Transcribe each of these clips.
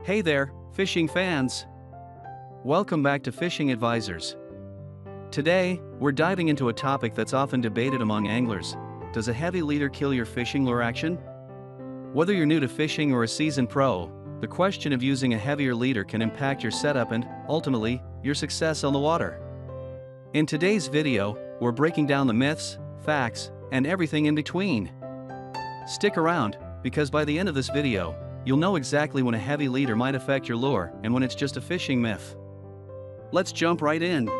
Hey there, fishing fans! Welcome back to Fishing Advisors. Today, we're diving into a topic that's often debated among anglers. Does a heavy leader kill your fishing lure action? Whether you're new to fishing or a seasoned pro, the question of using a heavier leader can impact your setup and, ultimately, your success on the water. In today's video, we're breaking down the myths, facts, and everything in between. Stick around, because by the end of this video, you'll know exactly when a heavy leader might affect your lure and when it's just a fishing myth. Let's jump right in.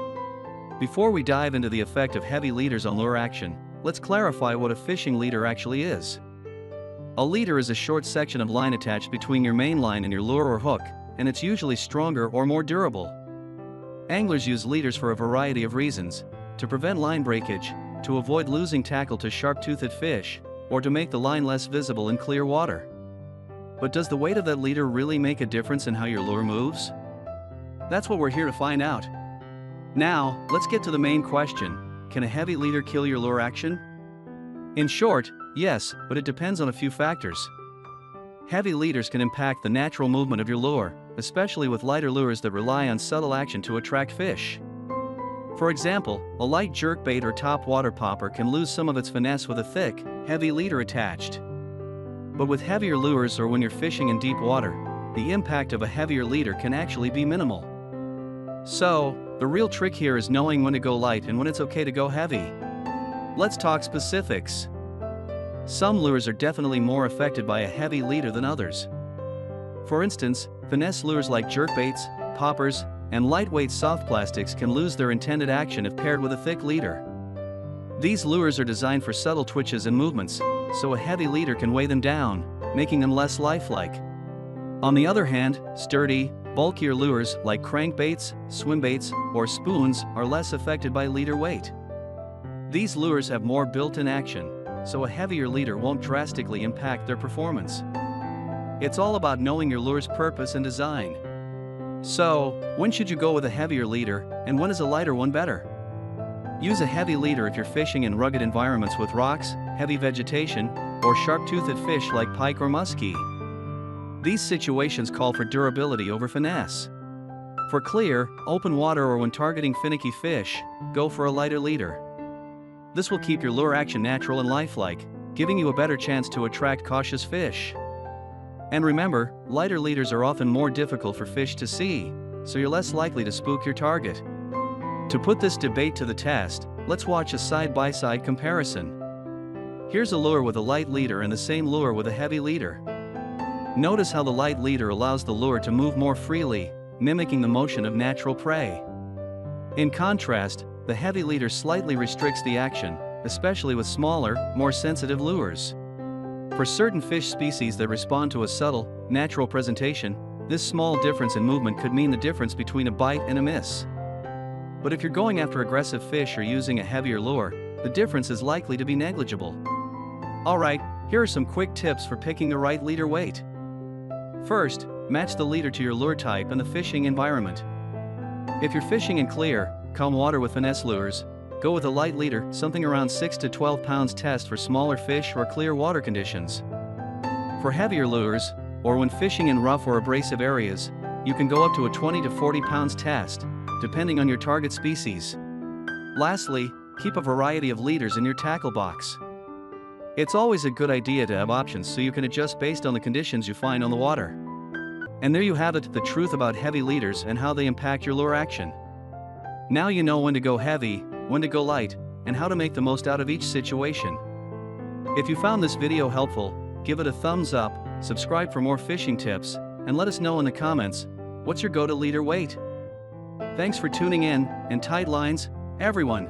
Before we dive into the effect of heavy leaders on lure action, let's clarify what a fishing leader actually is. A leader is a short section of line attached between your main line and your lure or hook, and it's usually stronger or more durable. Anglers use leaders for a variety of reasons: to prevent line breakage, to avoid losing tackle to sharp-toothed fish, or to make the line less visible in clear water. But does the weight of that leader really make a difference in how your lure moves? That's what we're here to find out. Now, let's get to the main question: can a heavy leader kill your lure action? In short, yes, but it depends on a few factors. Heavy leaders can impact the natural movement of your lure, especially with lighter lures that rely on subtle action to attract fish. For example, a light jerkbait or top water popper can lose some of its finesse with a thick, heavy leader attached. But with heavier lures or when you're fishing in deep water, the impact of a heavier leader can actually be minimal. So, the real trick here is knowing when to go light and when it's okay to go heavy. Let's talk specifics. Some lures are definitely more affected by a heavy leader than others. For instance, finesse lures like jerkbaits, poppers, and lightweight soft plastics can lose their intended action if paired with a thick leader. These lures are designed for subtle twitches and movements, so a heavy leader can weigh them down, making them less lifelike. On the other hand, sturdy, bulkier lures like crankbaits, swimbaits, or spoons are less affected by leader weight. These lures have more built-in action, so a heavier leader won't drastically impact their performance. It's all about knowing your lure's purpose and design. So, when should you go with a heavier leader, and when is a lighter one better? Use a heavy leader if you're fishing in rugged environments with rocks, heavy vegetation, or sharp-toothed fish like pike or muskie. These situations call for durability over finesse. For clear, open water or when targeting finicky fish, go for a lighter leader. This will keep your lure action natural and lifelike, giving you a better chance to attract cautious fish. And remember, lighter leaders are often more difficult for fish to see, so you're less likely to spook your target. To put this debate to the test, let's watch a side-by-side comparison. Here's a lure with a light leader and the same lure with a heavy leader. Notice how the light leader allows the lure to move more freely, mimicking the motion of natural prey. In contrast, the heavy leader slightly restricts the action, especially with smaller, more sensitive lures. For certain fish species that respond to a subtle, natural presentation, this small difference in movement could mean the difference between a bite and a miss. But if you're going after aggressive fish or using a heavier lure, the difference is likely to be negligible. Alright, here are some quick tips for picking the right leader weight. First, match the leader to your lure type and the fishing environment. If you're fishing in clear, calm water with finesse lures, go with a light leader, something around 6 to 12 pounds test for smaller fish or clear water conditions. For heavier lures, or when fishing in rough or abrasive areas, you can go up to a 20 to 40 pounds test, depending on your target species. Lastly, keep a variety of leaders in your tackle box. It's always a good idea to have options so you can adjust based on the conditions you find on the water. And there you have it, the truth about heavy leaders and how they impact your lure action. Now you know when to go heavy, when to go light, and how to make the most out of each situation. If you found this video helpful, give it a thumbs up, subscribe for more fishing tips, and let us know in the comments, what's your go-to leader weight? Thanks for tuning in, and tight lines, everyone!